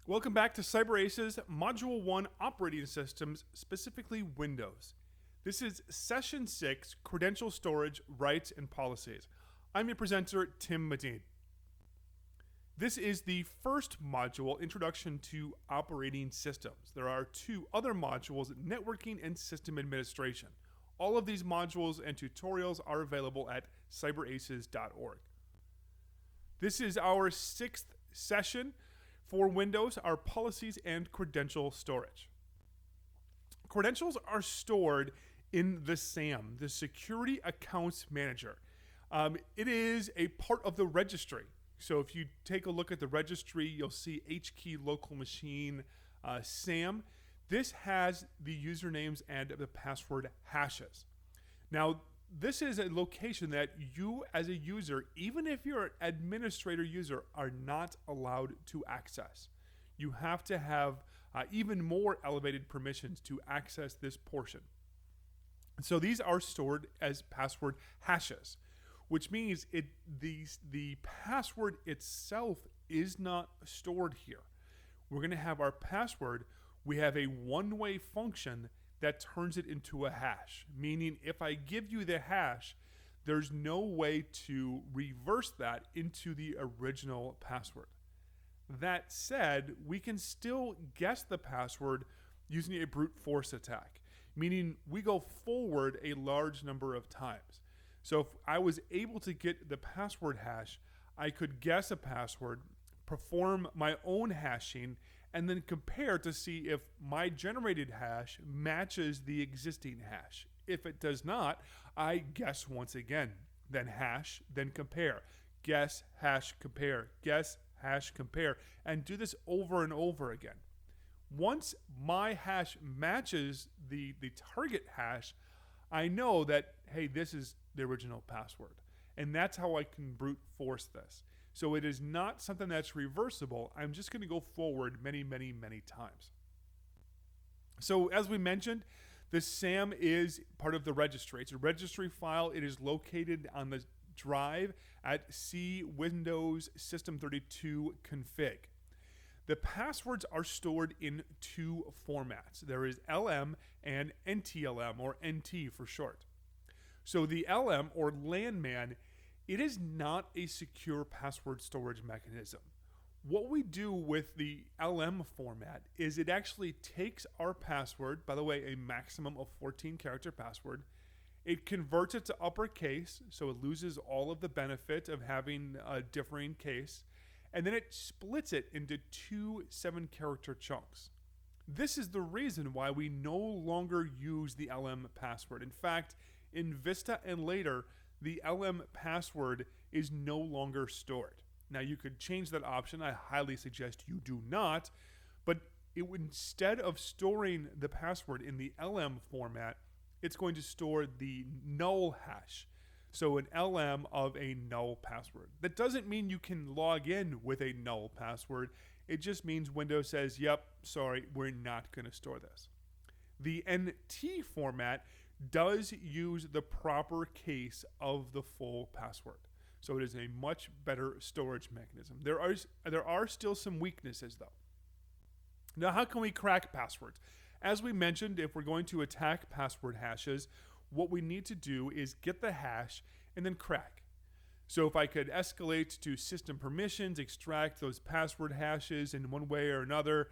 Welcome back to CyberAce's Module 1 operating systems, specifically Windows. This is Session 6, Credential Storage, Rights, and Policies. I'm your presenter, Tim Medine. This is the first module, Introduction to Operating Systems. There are two other modules, Networking and System Administration. All of these modules and tutorials are available at cyberaces.org. This is our sixth session for Windows, our policies and credential storage. Credentials are stored in the SAM, the Security Accounts Manager. It is a part of the registry. So if you take a look at the registry, you'll see HKey local machine SAM. This has the usernames and the password hashes. Now, this is a location that you as a user, even if you're an administrator user, are not allowed to access. You have to have even more elevated permissions to access this portion. So these are stored as password hashes, which means the password itself is not stored here. We're going to have our password. We have a one-way function that turns it into a hash, meaning if I give you the hash, there's no way to reverse that into the original password. That said, we can still guess the password using a brute force attack, meaning we go forward a large number of times. So if I was able to get the password hash, I could guess a password, perform my own hashing, and then compare to see if my generated hash matches the existing hash. If it does not, I guess once again, then hash, then compare. Guess, hash, compare. Guess, hash, compare. And do this over and over again. Once my hash matches the target hash, I know that, hey, this is the original password. And that's how I can brute force this. So it is not something that's reversible. I'm just going to go forward many, many, many times. So as we mentioned, the SAM is part of the registry. It's a registry file. It is located on the drive at C Windows System 32 config. The passwords are stored in two formats. There is LM and NTLM, or NT for short. So the LM, or LAN-man, it is not a secure password storage mechanism. What we do with the LM format is it actually takes our password, by the way, a maximum of 14-character password. It converts it to uppercase, so it loses all of the benefit of having a differing case, and then it splits it into two 7-character chunks. This is the reason why we no longer use the LM password. In fact, in Vista and later, the LM password is no longer stored. Now you could change that option. I highly suggest you do not, but instead of storing the password in the LM format, it's going to store the null hash. So an LM of a null password. That doesn't mean you can log in with a null password. It just means Windows says, yep, sorry, we're not going to store this. The NT format does use the proper case of the full password. So it is a much better storage mechanism. There are still some weaknesses though. Now, how can we crack passwords? As we mentioned, if we're going to attack password hashes, what we need to do is get the hash and then crack. So if I could escalate to system permissions, extract those password hashes in one way or another,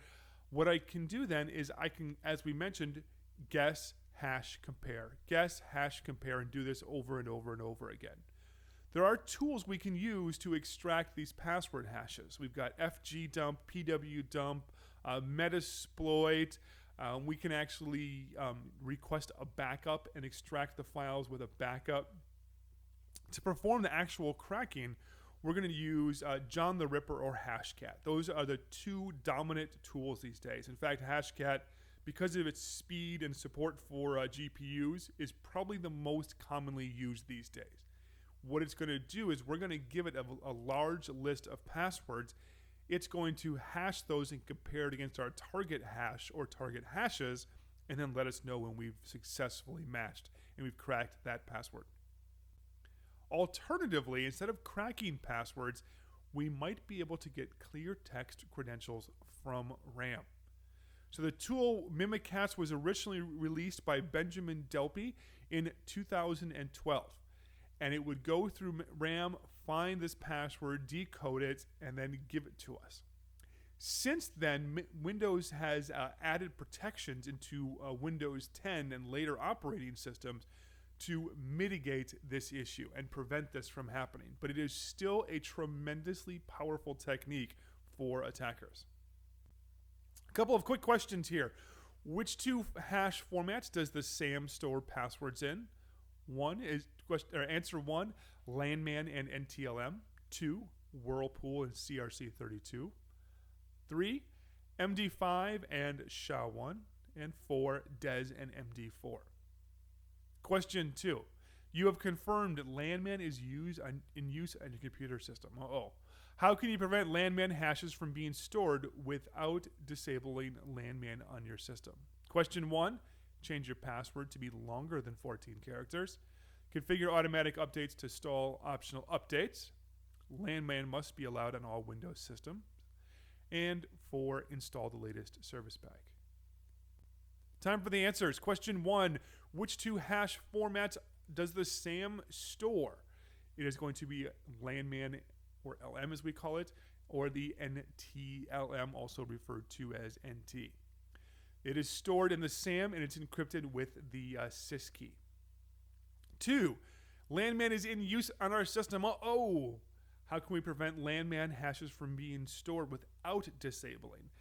what I can do then is I can, as we mentioned, guess, hash, compare. Guess, hash, compare, and do this over and over and over again. There are tools we can use to extract these password hashes. We've got fgdump, pwdump, metasploit. We can actually request a backup and extract the files with a backup. To perform the actual cracking, we're going to use John the Ripper or Hashcat. Those are the two dominant tools these days. In fact, Hashcat, because of its speed and support for GPUs, is probably the most commonly used these days. What it's going to do is we're going to give it a large list of passwords. It's going to hash those and compare it against our target hash or target hashes, and then let us know when we've successfully matched and we've cracked that password. Alternatively, instead of cracking passwords, we might be able to get clear text credentials from RAM. So the tool Mimikatz was originally released by Benjamin Delpy in 2012. And it would go through RAM, find this password, decode it, and then give it to us. Since then, Windows has added protections into Windows 10 and later operating systems to mitigate this issue and prevent this from happening. But it is still a tremendously powerful technique for attackers. A couple of quick questions here. Which two hash formats does the SAM store passwords in? Answer 1, Landman and NTLM. 2, Whirlpool and CRC32. 3, MD5 and SHA-1. And 4, DES and MD4. Question 2. You have confirmed Landman is in use on your computer system. How can you prevent Landman hashes from being stored without disabling Landman on your system? Question 1. Change your password to be longer than 14 characters. Configure automatic updates to stall optional updates. Landman must be allowed on all Windows systems. And 4. Install the latest service pack. Time for the answers. Question 1. Which two hash formats does the SAM store? It is going to be Landman, or LM as we call it, or the NTLM, also referred to as NT. It is stored in the SAM and it's encrypted with the sys key. 2, Landman is in use on our system. How can we prevent Landman hashes from being stored without disabling?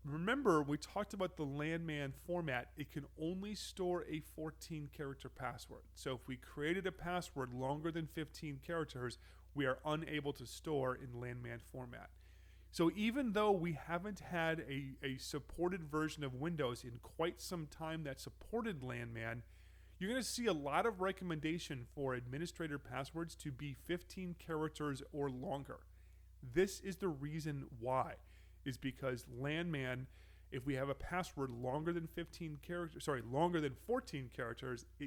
Remember, we talked about the Landman format. It can only store a 14-character password. So if we created a password longer than 15 characters, we are unable to store in Landman format. So even though we haven't had a supported version of Windows in quite some time that supported Landman, you're going to see a lot of recommendation for administrator passwords to be 15 characters or longer. This is the reason why, is because Landman, if we have a password longer than 14 characters,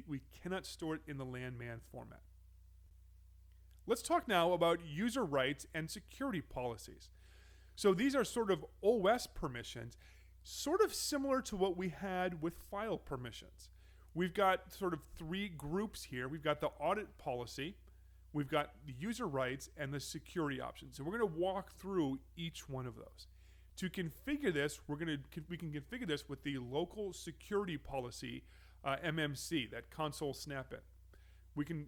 we cannot store it in the Landman format. Let's talk now about user rights and security policies. So these are sort of OS permissions, sort of similar to what we had with file permissions. We've got sort of 3 groups here. We've got the audit policy, we've got the user rights, and the security options. So we're going to walk through each one of those. To configure this, we can configure this with the local security policy, MMC, that console snap-in. We can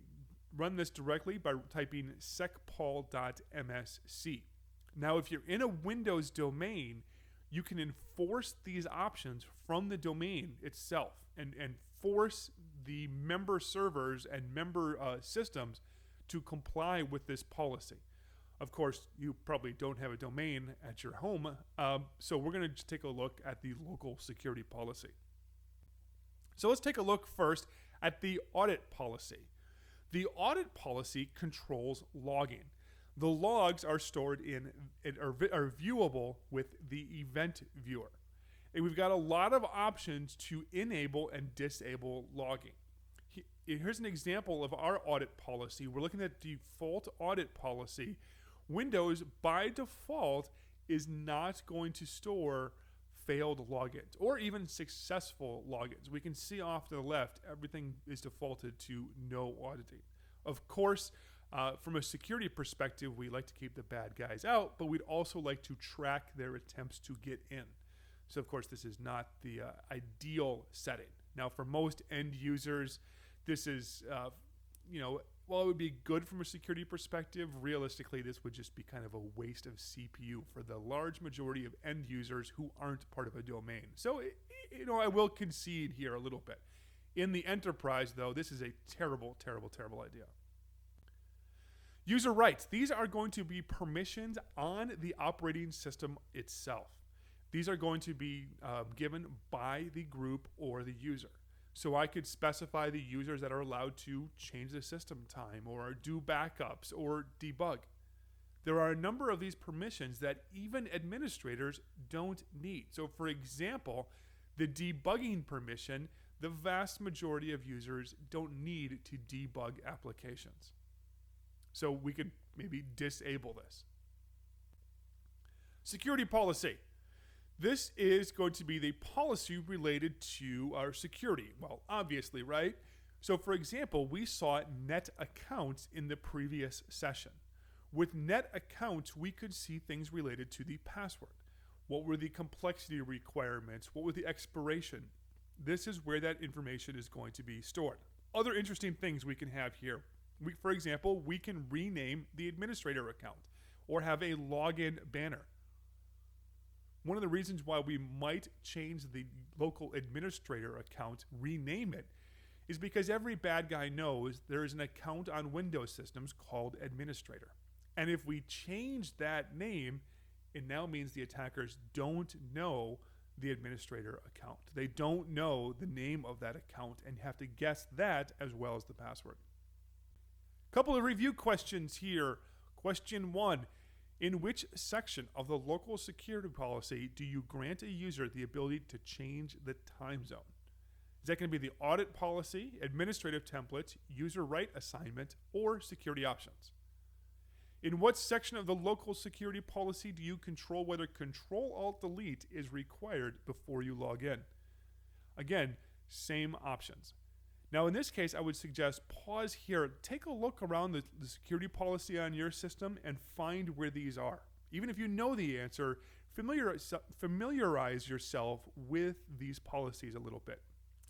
run this directly by typing secpol.msc. Now, if you're in a Windows domain, you can enforce these options from the domain itself and force the member servers and member systems to comply with this policy. Of course, you probably don't have a domain at your home, so we're going to just take a look at the local security policy. So let's take a look first at the audit policy. The audit policy controls logging. The logs are stored are viewable with the event viewer. And we've got a lot of options to enable and disable logging. Here's an example of our audit policy. We're looking at default audit policy. Windows, by default, is not going to store failed logins or even successful logins. We can see off to the left, everything is defaulted to no auditing. Of course, from a security perspective, we like to keep the bad guys out, but we'd also like to track their attempts to get in. So, of course, this is not the ideal setting. Now, for most end users, this is, while it would be good from a security perspective, realistically, this would just be kind of a waste of CPU for the large majority of end users who aren't part of a domain. So, I will concede here a little bit. In the enterprise, though, this is a terrible, terrible, terrible idea. User rights. These are going to be permissions on the operating system itself. These are going to be given by the group or the user. So I could specify the users that are allowed to change the system time or do backups or debug. There are a number of these permissions that even administrators don't need. So for example, the debugging permission, the vast majority of users don't need to debug applications. So we could maybe disable this. Security policy. This is going to be the policy related to our security. Well, obviously, right? So for example, we saw net accounts in the previous session. With net accounts, we could see things related to the password. What were the complexity requirements? What was the expiration? This is where that information is going to be stored. Other interesting things we can have here. For example, we can rename the administrator account or have a login banner. One of the reasons why we might change the local administrator account, rename it, is because every bad guy knows there is an account on Windows systems called administrator. And if we change that name, it now means the attackers don't know the administrator account. They don't know the name of that account and have to guess that as well as the password. Couple of review questions here. Question 1. In which section of the local security policy do you grant a user the ability to change the time zone? Is that going to be the audit policy, administrative templates, user right assignment, or security options? In what section of the local security policy do you control whether Control-Alt-Delete is required before you log in? Again, same options. Now in this case, I would suggest pause here, take a look around the security policy on your system and find where these are. Even if you know the answer, familiarize yourself with these policies a little bit.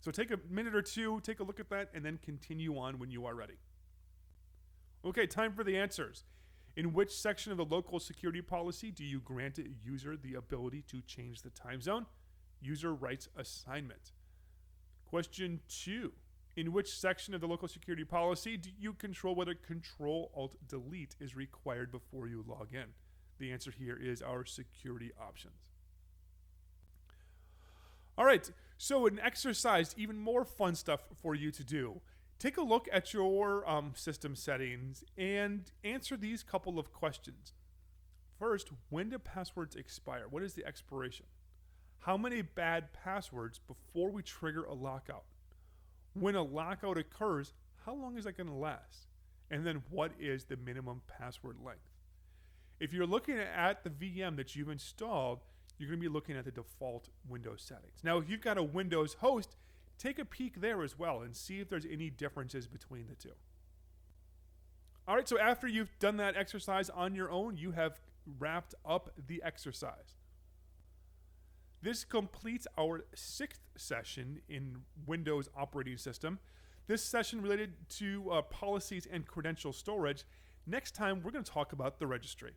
So take a minute or two, take a look at that, and then continue on when you are ready. Okay, time for the answers. In which section of the local security policy do you grant a user the ability to change the time zone? User rights assignment. Question 2. In which section of the local security policy do you control whether Control-Alt-Delete is required before you log in? The answer here is our security options. All right, so an exercise, even more fun stuff for you to do. Take a look at your system settings and answer these couple of questions. First, when do passwords expire? What is the expiration? How many bad passwords before we trigger a lockout? When a lockout occurs, how long is that going to last? And then what is the minimum password length? If you're looking at the VM that you've installed, you're going to be looking at the default Windows settings. Now, if you've got a Windows host, take a peek there as well and see if there's any differences between the two. All right, so after you've done that exercise on your own, you have wrapped up the exercise. This completes our 6th session in Windows operating system. This session related to policies and credential storage. Next time, we're going to talk about the registry.